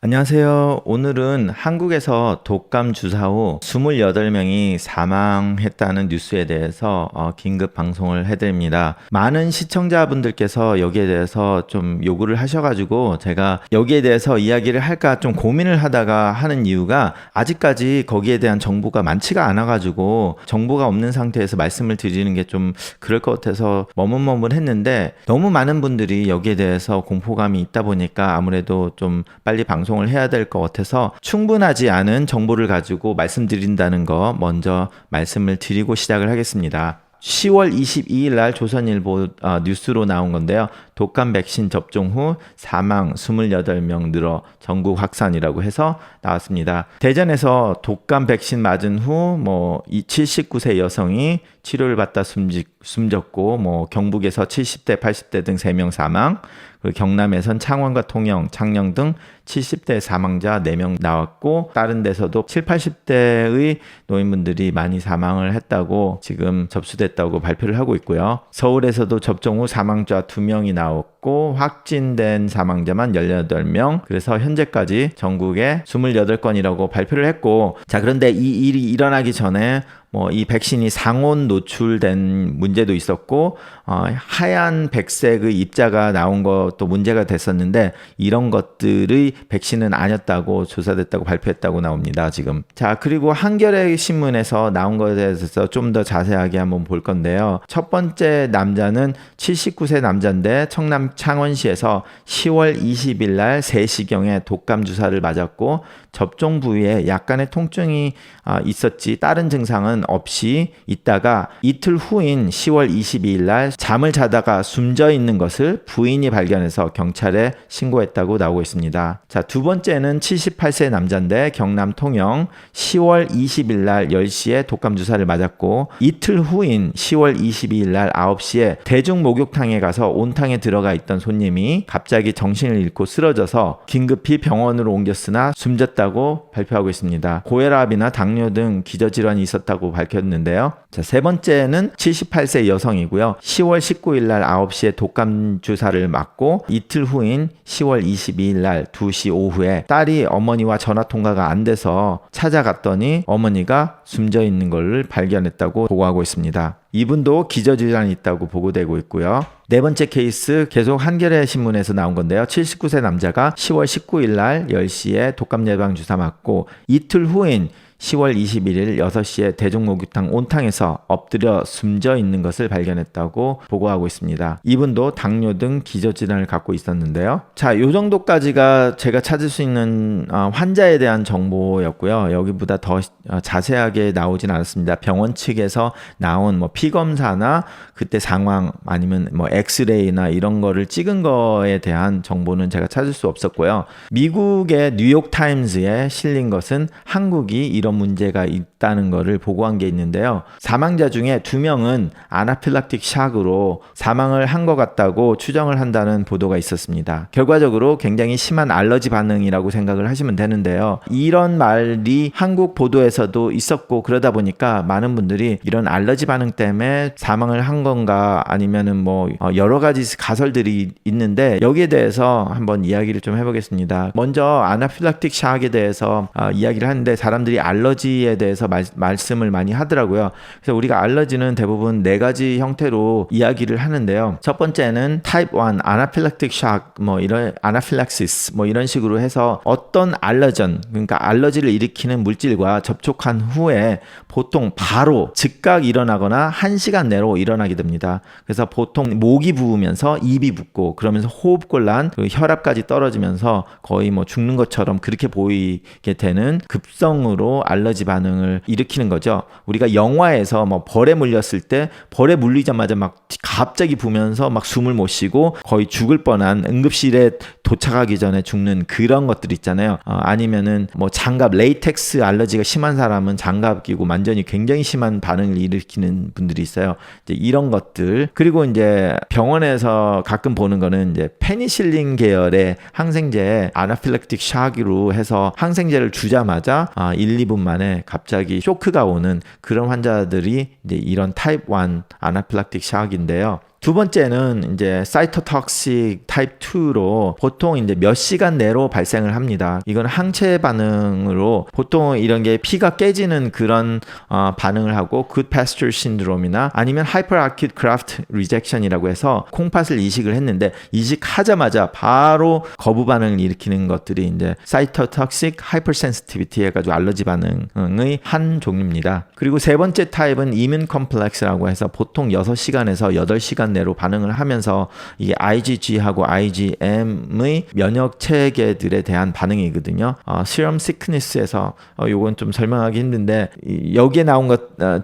안녕하세요. 오늘은 한국에서 독감 주사 후 28명이 사망했다는 뉴스에 대해서 긴급 방송을 해드립니다. 많은 시청자분들께서 여기에 대해서 좀 요구를 하셔가지고 제가 여기에 대해서 이야기를 할까 좀 고민을 하다가 하는 이유가 아직까지 거기에 대한 정보가 많지가 않아가지고 정보가 없는 상태에서 말씀을 드리는 게 좀 그럴 것 같아서 머뭇머뭇했는데 너무 많은 분들이 여기에 대해서 공포감이 있다 보니까 아무래도 좀 빨리 방송을 해야 될 것 같아서 충분하지 않은 정보를 가지고 말씀드린다는 거 먼저 말씀을 드리고 시작을 하겠습니다. 10월 22일 날 조선일보 뉴스로 나온 건데요. 독감 백신 접종 후 사망 28명 늘어 전국 확산이라고 해서 나왔습니다. 대전에서 독감 백신 맞은 후 79세 여성이 치료를 받다 숨졌고 경북에서 70대, 80대 등 3명 사망, 그리고 경남에선 창원과 통영, 창녕 등 70대 사망자 4명 나왔고 다른 데서도 7, 80대의 노인분들이 많이 사망을 했다고 지금 접수됐다고 발표를 하고 있고요. 서울에서도 접종 후 사망자 2명이 나왔고 확진된 사망자만 18명, 그래서 현재까지 전국에 28건이라고 발표를 했고, 자, 그런데 이 일이 일어나기 전에 이 백신이 상온 노출된 문제도 있었고 하얀 백색의 입자가 나온 것도 문제가 됐었는데 이런 것들의 백신은 아니었다고 조사됐다고 발표했다고 나옵니다. 지금. 자, 그리고 한겨레 신문에서 나온 것에 대해서 좀 더 자세하게 한번 볼 건데요. 첫 번째 남자는 79세 남자인데 청남 창원시에서 10월 20일 날 3시경에 독감 주사를 맞았고 접종 부위에 약간의 통증이 있었지 다른 증상은 없이 있다가 이틀 후인 10월 22일 날 잠을 자다가 숨져 있는 것을 부인이 발견해서 경찰에 신고했다고 나오고 있습니다. 자, 두 번째는 78세 남자인데 경남 통영 10월 20일 날 10시에 독감 주사를 맞았고 이틀 후인 10월 22일 날 9시에 대중 목욕탕에 가서 온탕에 들어가 있던 손님이 갑자기 정신을 잃고 쓰러져서 긴급히 병원으로 옮겼으나 숨졌다고 발표하고 있습니다. 고혈압이나 당뇨 등 기저질환이 있었다고 밝혔는데요. 자, 세 번째는 78세 여성이고요. 10월 19일 날 9시에 독감 주사를 맞고 이틀 후인 10월 22일 날 2시 오후에 딸이 어머니와 전화 통화가 안 돼서 찾아갔더니 어머니가 숨져 있는 것을 발견했다고 보고하고 있습니다. 이분도 기저질환이 있다고 보고되고 있고요. 네 번째 케이스 계속 한겨레 신문에서 나온 건데요. 79세 남자가 10월 19일 날 10시에 독감 예방 주사 맞고 이틀 후인 10월 21일 6시에 대중목욕탕 온탕에서 엎드려 숨져 있는 것을 발견했다고 보고하고 있습니다. 이분도 당뇨 등 기저질환을 갖고 있었는데요. 자, 요 정도까지가 제가 찾을 수 있는 환자에 대한 정보였고요. 여기보다 더 자세하게 나오진 않았습니다. 병원 측에서 나온 피검사나 그때 상황 아니면 엑스레이나 이런 거를 찍은 거에 대한 정보는 제가 찾을 수 없었고요. 미국의 뉴욕타임즈에 실린 것은 한국이 이런 문제가 있다는 것을 보고한 게 있는데요. 사망자 중에 2명은 아나필락틱 샥으로 사망을 한 것 같다고 추정을 한다는 보도가 있었습니다. 결과적으로 굉장히 심한 알러지 반응이라고 생각을 하시면 되는데요. 이런 말이 한국 보도에서도 있었고 그러다 보니까 많은 분들이 이런 알러지 반응 때문에 사망을 한 건가 아니면은 여러 가지 가설들이 있는데 여기에 대해서 한번 이야기를 좀 해보겠습니다. 먼저 아나필락틱 샥에 대해서 이야기를 하는데 사람들이 알러지에 대해서 말씀을 많이 하더라고요. 그래서 우리가 알러지는 대부분 4가지 형태로 이야기를 하는데요. 첫 번째는 타입 1 아나필락틱 샥 이런 아나필락시스 이런 식으로 해서 어떤 알러전, 그러니까 알러지를 일으키는 물질과 접촉한 후에 보통 바로 즉각 일어나거나 1시간 내로 일어나게 됩니다. 그래서 보통 목이 부으면서 입이 붓고 그러면서 호흡곤란, 혈압까지 떨어지면서 거의 죽는 것처럼 그렇게 보이게 되는 급성으로 알러지 반응을 일으키는 거죠. 우리가 영화에서 벌에 물렸을 때 벌에 물리자마자 갑자기 부면서 숨을 못 쉬고 거의 죽을 뻔한 응급실에 도착하기 전에 죽는 그런 것들 있잖아요. 아니면은 장갑, 레이텍스 알러지가 심한 사람은 장갑 끼고 완전히 굉장히 심한 반응을 일으키는 분들이 있어요. 이제 이런 것들. 그리고 이제 병원에서 가끔 보는 거는 이제 페니실린 계열의 항생제 아나필락틱 샥으로 해서 항생제를 주자마자 1, 2분 만에 갑자기 쇼크가 오는 그런 환자들이 이제 이런 타입 1 아나필락틱 샥인데요. 두 번째는 이제 사이토톡식 타입 2로 보통 이제 몇 시간 내로 발생을 합니다. 이건 항체 반응으로 보통 이런 게 피가 깨지는 그런 반응을 하고 good pasture 신드롬이나 아니면 hyperacute graft rejection이라고 해서 콩팥을 이식을 했는데 이식하자마자 바로 거부 반응을 일으키는 것들이 이제 사이토톡식 하이퍼센시티비티 해가지고 알러지 반응의 한 종류입니다. 그리고 세 번째 타입은 이뮨 컴플렉스라고 해서 보통 6시간에서 8시간 내로 반응을 하면서 이게 IgG하고 IgM의 면역 체계들에 대한 반응이거든요. serum sickness에서 요건 좀 설명하기 힘든데 여기에 나온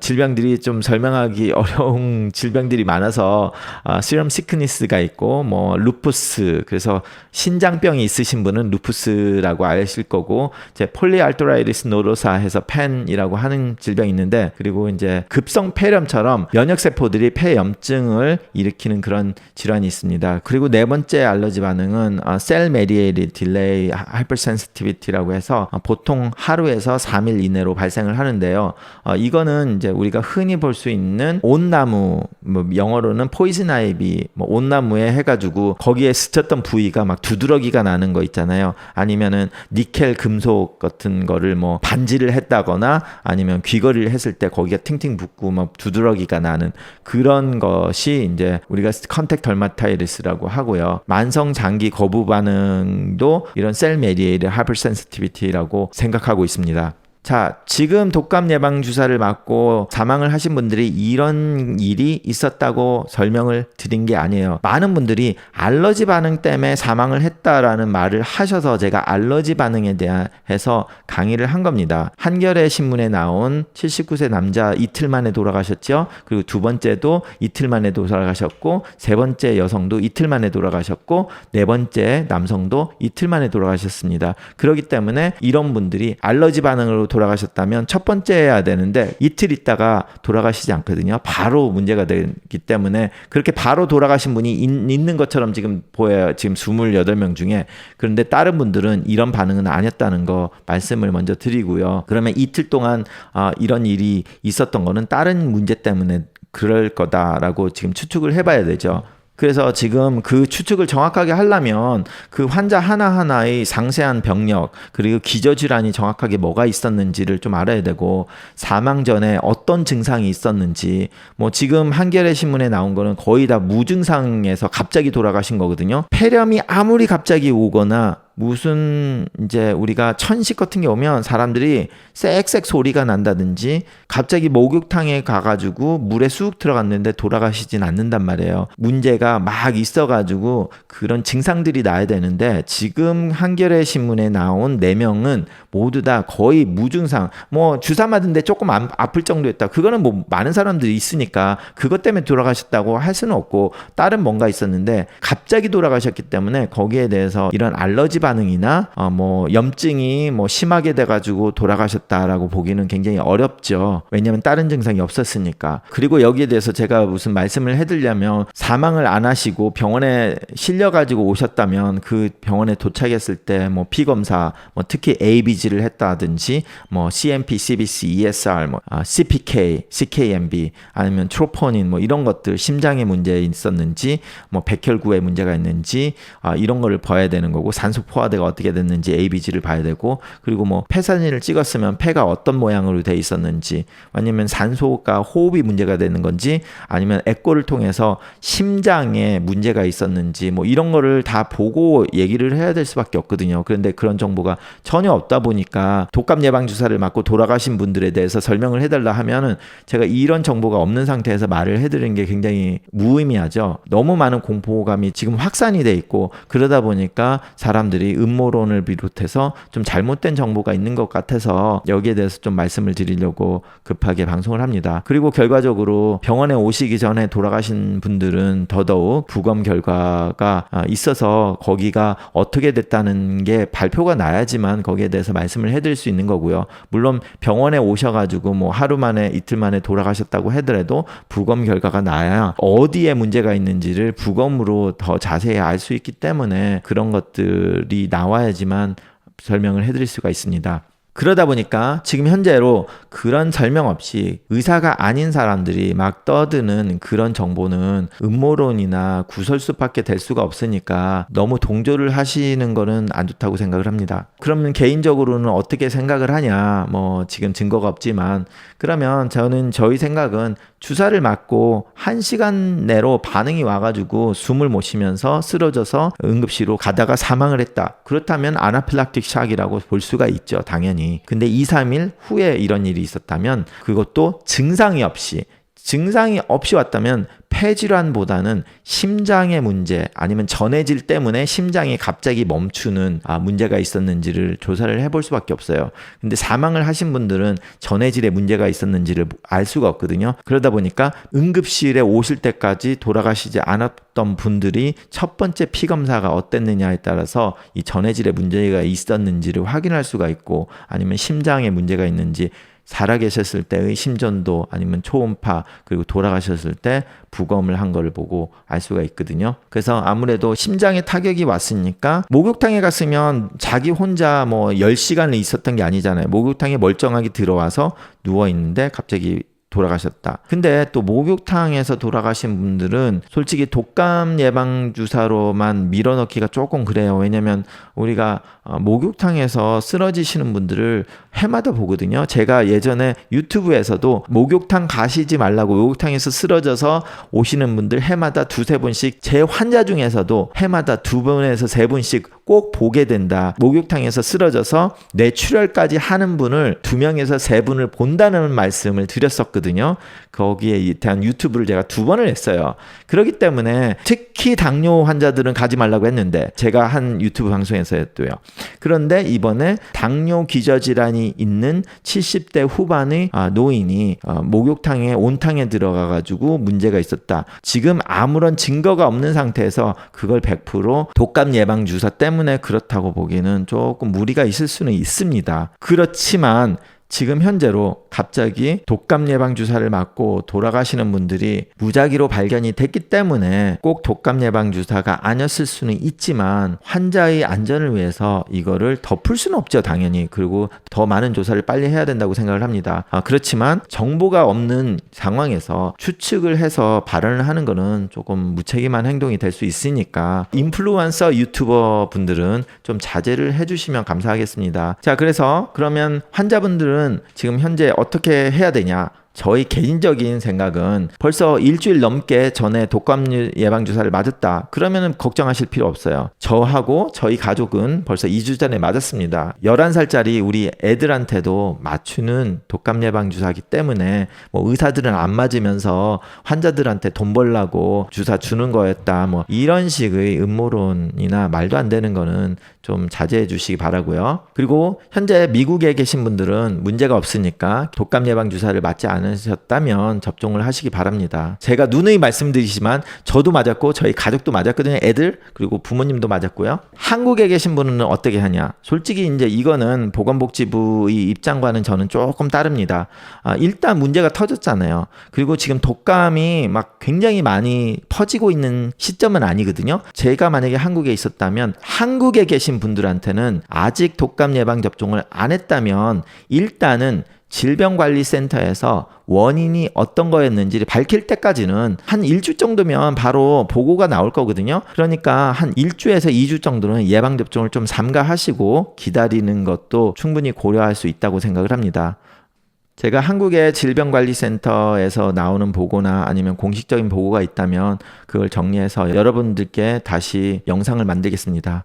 질병들이 좀 설명하기 어려운 질병들이 많아서 serum sickness가 있고 뭐 루푸스, 그래서 신장병이 있으신 분은 루푸스라고 아실 거고, 이제 폴리알토라이티스 노도사 해서 펜이라고 하는 질병이 있는데, 그리고 이제 급성 폐렴처럼 면역 세포들이 폐염증을 일으키는 그런 질환이 있습니다. 그리고 네 번째 알러지 반응은 셀 메디에이티드 딜레이 하이퍼센시티비티라고 해서 보통 하루에서 3일 이내로 발생을 하는데요. 이거는 이제 우리가 흔히 볼 수 있는 온나무, 뭐 영어로는 포이즌 아이비, 뭐 온나무에 해가지고 거기에 스쳤던 부위가 막 두드러기가 나는 거 있잖아요. 아니면은 니켈 금속 같은 거를 뭐 반지를 했다거나 아니면 귀걸이를 했을 때 거기가 팅팅 붓고 막 두드러기가 나는 그런 것이 이제 우리가 컨택 덜마타이티스라고 하고요. 만성 장기 거부 반응도 이런 셀 메디에이티드 하이퍼센시티비티라고 생각하고 있습니다. 자, 지금 독감 예방 주사를 맞고 사망을 하신 분들이 이런 일이 있었다고 설명을 드린 게 아니에요. 많은 분들이 알러지 반응 때문에 사망을 했다라는 말을 하셔서 제가 알러지 반응에 대해서 강의를 한 겁니다. 한겨레 신문에 나온 79세 남자 이틀 만에 돌아가셨죠. 그리고 두 번째도 이틀 만에 돌아가셨고, 세 번째 여성도 이틀 만에 돌아가셨고, 네 번째 남성도 이틀 만에 돌아가셨습니다. 그렇기 때문에 이런 분들이 알러지 반응으로 돌아가셨다면 첫 번째 해야 되는데 이틀 있다가 돌아가시지 않거든요. 바로 문제가 되기 때문에 그렇게 바로 돌아가신 분이 있는 것처럼 지금 보여요. 지금 28명 중에. 그런데 다른 분들은 이런 반응은 아니었다는 거 말씀을 먼저 드리고요. 그러면 이틀 동안 이런 일이 있었던 거는 다른 문제 때문에 그럴 거다라고 지금 추측을 해봐야 되죠. 그래서 지금 그 추측을 정확하게 하려면 그 환자 하나하나의 상세한 병력, 그리고 기저질환이 정확하게 뭐가 있었는지를 좀 알아야 되고, 사망 전에 어떤 증상이 있었는지, 뭐 지금 한겨레 신문에 나온 거는 거의 다 무증상에서 갑자기 돌아가신 거거든요. 폐렴이 아무리 갑자기 오거나 무슨 이제 우리가 천식 같은 게 오면 사람들이 쌕쌕 소리가 난다든지 갑자기 목욕탕에 가가지고 물에 쑥 들어갔는데 돌아가시진 않는단 말이에요. 문제가 막 있어가지고 그런 증상들이 나야 되는데, 지금 한겨레 신문에 나온 4명은 모두 다 거의 무증상, 뭐 주사 맞은데 조금 아플 정도였다. 그거는 뭐 많은 사람들이 있으니까 그것 때문에 돌아가셨다고 할 수는 없고, 다른 뭔가 있었는데 갑자기 돌아가셨기 때문에 거기에 대해서 이런 알러지 반응이나 뭐 염증이 뭐 심하게 돼가지고 돌아가셨다라고 보기는 굉장히 어렵죠. 왜냐하면 다른 증상이 없었으니까. 그리고 여기에 대해서 제가 무슨 말씀을 해드리려면, 사망을 안 하시고 병원에 실려가지고 오셨다면 그 병원에 도착했을 때 뭐 피검사, 뭐 특히 ABG를 했다든지 뭐 CMP, CBC, ESR, 뭐 CPK, CKMB 아니면 트로포닌 뭐 이런 것들, 심장에 문제 있었는지 뭐 백혈구에 문제가 있는지 이런 거를 봐야 되는 거고, 산소 포화대가 어떻게 됐는지 ABG를 봐야 되고, 그리고 뭐 폐 사진을 찍었으면 폐가 어떤 모양으로 돼 있었는지, 아니면 산소가 호흡이 문제가 되는 건지, 아니면 에코를 통해서 심장에 문제가 있었는지, 뭐 이런 거를 다 보고 얘기를 해야 될 수밖에 없거든요. 그런데 그런 정보가 전혀 없다 보니까 독감 예방 주사를 맞고 돌아가신 분들에 대해서 설명을 해달라 하면은 제가 이런 정보가 없는 상태에서 말을 해드리는 게 굉장히 무의미하죠. 너무 많은 공포감이 지금 확산이 돼 있고, 그러다 보니까 사람들이 음모론을 비롯해서 좀 잘못된 정보가 있는 것 같아서 여기에 대해서 좀 말씀을 드리려고 급하게 방송을 합니다. 그리고 결과적으로 병원에 오시기 전에 돌아가신 분들은 더더욱 부검 결과가 있어서 거기가 어떻게 됐다는 게 발표가 나야지만 거기에 대해서 말씀을 해드릴 수 있는 거고요. 물론 병원에 오셔가지고 뭐 하루 만에 이틀 만에 돌아가셨다고 하더라도 부검 결과가 나야 어디에 문제가 있는지를 부검으로 더 자세히 알 수 있기 때문에 그런 것들이 나와야지만 설명을 해드릴 수가 있습니다. 그러다 보니까 지금 현재로 그런 설명 없이 의사가 아닌 사람들이 막 떠드는 그런 정보는 음모론이나 구설수밖에 될 수가 없으니까 너무 동조를 하시는 거는 안 좋다고 생각을 합니다. 그러면 개인적으로는 어떻게 생각을 하냐, 뭐 지금 증거가 없지만, 그러면 저희 생각은 주사를 맞고 1시간 내로 반응이 와가지고 숨을 못 쉬면서 쓰러져서 응급실로 가다가 사망을 했다. 그렇다면 아나필락틱 샥이라고 볼 수가 있죠, 당연히. 근데 2, 3일 후에 이런 일이 있었다면, 그것도 증상이 없이 왔다면 폐질환보다는 심장의 문제, 아니면 전해질 때문에 심장이 갑자기 멈추는 문제가 있었는지를 조사를 해볼 수밖에 없어요. 근데 사망을 하신 분들은 전해질에 문제가 있었는지를 알 수가 없거든요. 그러다 보니까 응급실에 오실 때까지 돌아가시지 않았던 분들이 첫 번째 피검사가 어땠느냐에 따라서 이 전해질에 문제가 있었는지를 확인할 수가 있고, 아니면 심장에 문제가 있는지, 살아계셨을 때의 심전도, 아니면 초음파, 그리고 돌아가셨을 때 부검을 한 거를 보고 알 수가 있거든요. 그래서 아무래도 심장에 타격이 왔으니까, 목욕탕에 갔으면 자기 혼자 뭐 10시간을 있었던 게 아니잖아요. 목욕탕에 멀쩡하게 들어와서 누워있는데 갑자기 돌아가셨다. 근데 또 목욕탕에서 돌아가신 분들은 솔직히 독감 예방 주사로만 밀어넣기가 조금 그래요. 왜냐면 우리가 목욕탕에서 쓰러지시는 분들을 해마다 보거든요. 제가 예전에 유튜브에서도 목욕탕 가시지 말라고, 목욕탕에서 쓰러져서 오시는 분들 해마다 2-3분씩, 제 환자 중에서도 해마다 2분에서 3분씩 꼭 보게 된다. 목욕탕에서 쓰러져서 뇌출혈까지 하는 분을 2명에서 3분을 본다는 말씀을 드렸었거든요. 거기에 대한 유튜브를 제가 2번을 했어요. 그렇기 때문에 특히 당뇨 환자들은 가지 말라고 했는데, 제가 한 유튜브 방송에서도요. 그런데 이번에 당뇨 기저질환이 있는 70대 후반의 노인이 목욕탕에 온탕에 들어가 가지고 문제가 있었다. 지금 아무런 증거가 없는 상태에서 그걸 100% 독감 예방 주사 때문에 그렇다고 보기는 조금 무리가 있을 수는 있습니다. 그렇지만 지금 현재로 갑자기 독감 예방 주사를 맞고 돌아가시는 분들이 무작위로 발견이 됐기 때문에 꼭 독감 예방 주사가 아니었을 수는 있지만, 환자의 안전을 위해서 이거를 덮을 수는 없죠, 당연히. 그리고 더 많은 조사를 빨리 해야 된다고 생각을 합니다. 그렇지만 정보가 없는 상황에서 추측을 해서 발언을 하는 거는 조금 무책임한 행동이 될 수 있으니까 인플루언서 유튜버 분들은 좀 자제를 해주시면 감사하겠습니다. 자, 그래서 그러면 환자분들은 지금 현재 어떻게 해야 되냐? 저희 개인적인 생각은 벌써 일주일 넘게 전에 독감 예방 주사를 맞았다. 그러면은 걱정하실 필요 없어요. 저하고 저희 가족은 벌써 2주 전에 맞았습니다. 11살짜리 우리 애들한테도 맞추는 독감 예방 주사이기 때문에 뭐 의사들은 안 맞으면서 환자들한테 돈 벌라고 주사 주는 거였다, 뭐 이런 식의 음모론이나 말도 안 되는 거는 좀 자제해 주시기 바라고요. 그리고 현재 미국에 계신 분들은 문제가 없으니까 독감 예방 주사를 맞지 않으셨다면 접종을 하시기 바랍니다. 제가 누누이 말씀드리지만 저도 맞았고 저희 가족도 맞았거든요. 애들, 그리고 부모님도 맞았고요. 한국에 계신 분은 어떻게 하냐? 솔직히 이제 이거는 보건복지부의 입장과는 저는 조금 다릅니다. 일단 문제가 터졌잖아요. 그리고 지금 독감이 막 굉장히 많이 퍼지고 있는 시점은 아니거든요. 제가 만약에 한국에 있었다면, 한국에 계신 분들한테는 아직 독감 예방 접종을 안 했다면 일단은 질병관리센터에서 원인이 어떤 거였는지를 밝힐 때까지는 한 1주 정도면 바로 보고가 나올 거거든요. 그러니까 한 1주에서 2주 정도는 예방접종을 좀 삼가하시고 기다리는 것도 충분히 고려할 수 있다고 생각을 합니다. 제가 한국의 질병관리센터에서 나오는 보고나 아니면 공식적인 보고가 있다면 그걸 정리해서 여러분들께 다시 영상을 만들겠습니다.